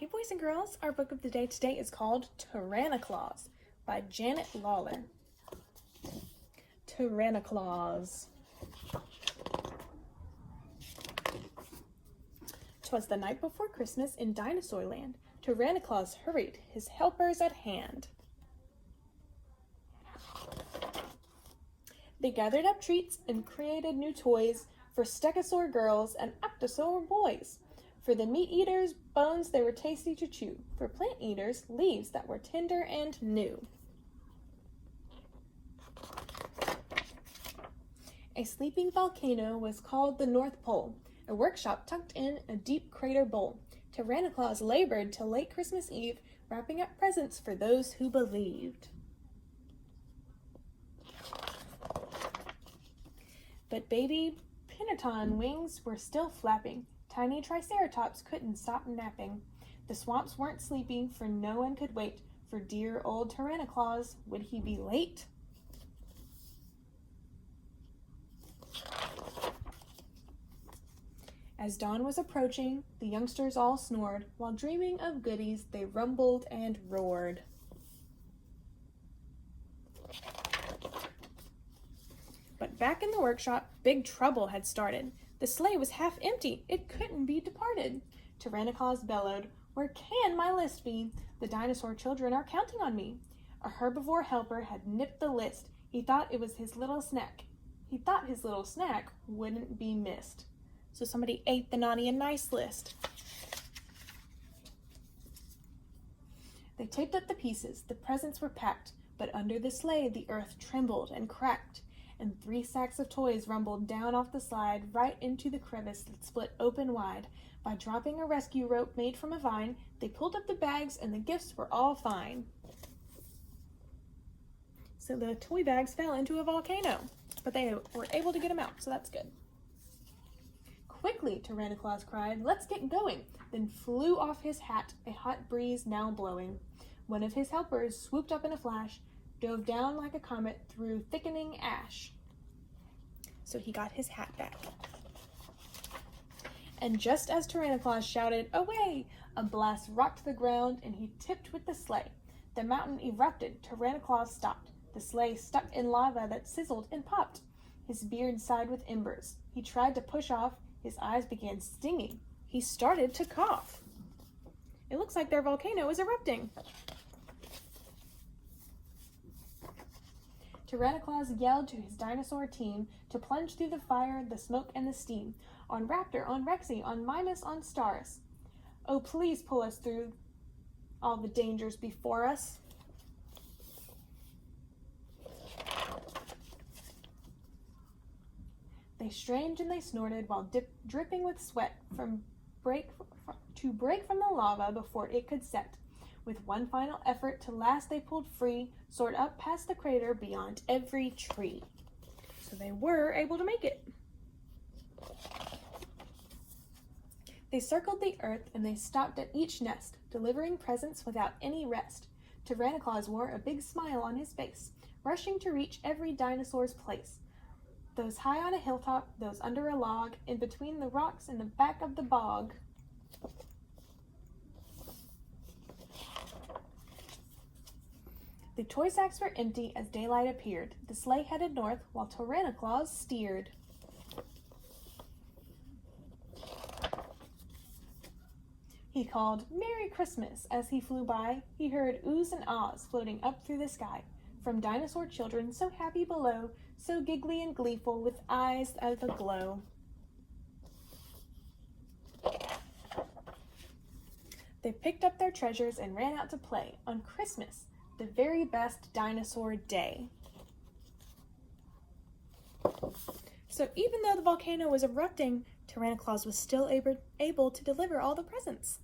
Hey boys and girls, our book of the day today is called Tyrannoclaus by Janet Lawler. Tyrannoclaus. 'Twas the night before Christmas in Dinosaur Land. Tyrannoclaus hurried, his helpers at hand. They gathered up treats and created new toys for stegosaur girls and octosaur boys. For the meat eaters, bones they were tasty to chew. For plant eaters, leaves that were tender and new. A sleeping volcano was called the North Pole, a workshop tucked in a deep crater bowl. Tyrannoclaus labored till late Christmas Eve, wrapping up presents for those who believed. But baby Pinaton wings were still flapping. Tiny Triceratops couldn't stop napping. The swamps weren't sleepy, for no one could wait for dear old Tyrannoclaus. Would he be late? As dawn was approaching, the youngsters all snored. While dreaming of goodies, they rumbled and roared. But back in the workshop, big trouble had started. The sleigh was half empty. It couldn't be departed. Tyrannoclaus bellowed, "Where can my list be? The dinosaur children are counting on me." A herbivore helper had nipped the list. He thought his little snack wouldn't be missed. So somebody ate the naughty and nice list. They taped up the pieces. The presents were packed, but under the sleigh the earth trembled and cracked. And 3 sacks of toys rumbled down off the slide right into the crevice that split open wide. By dropping a rescue rope made from a vine, they pulled up the bags and the gifts were all fine. So the toy bags fell into a volcano, but they were able to get them out, so that's good. "Quickly," Tyrannoclaus cried, "let's get going," then flew off his hat, a hot breeze now blowing. One of his helpers swooped up in a flash, dove down like a comet through thickening ash. So he got his hat back. And just as Tyrannoclaus shouted, "Away!" a blast rocked the ground and he tipped with the sleigh. The mountain erupted. Tyrannoclaus stopped. The sleigh stuck in lava that sizzled and popped. His beard sighed with embers. He tried to push off. His eyes began stinging. He started to cough. It looks like their volcano is erupting. Tyrannoclaus yelled to his dinosaur team to plunge through the fire, the smoke, and the steam. On Raptor, on Rexy, on Mimas, on Staris. Oh, please pull us through all the dangers before us. They strained and they snorted while dripping with sweat to break from the lava before it could set. With one final effort to last, they pulled free, soared up past the crater beyond every tree. So they were able to make it. They circled the earth and they stopped at each nest, delivering presents without any rest. Tyrannoclaus wore a big smile on his face, rushing to reach every dinosaur's place. Those high on a hilltop, those under a log, in between the rocks in the back of the bog. The toy sacks were empty as daylight appeared. The sleigh headed north while Tyrannoclaus steered. He called, "Merry Christmas," as he flew by. He heard oohs and ahs floating up through the sky from dinosaur children so happy below, so giggly and gleeful with eyes of aglow. They picked up their treasures and ran out to play on Christmas, the very best dinosaur day. So even though the volcano was erupting, Tyrannoclaus was still able to deliver all the presents.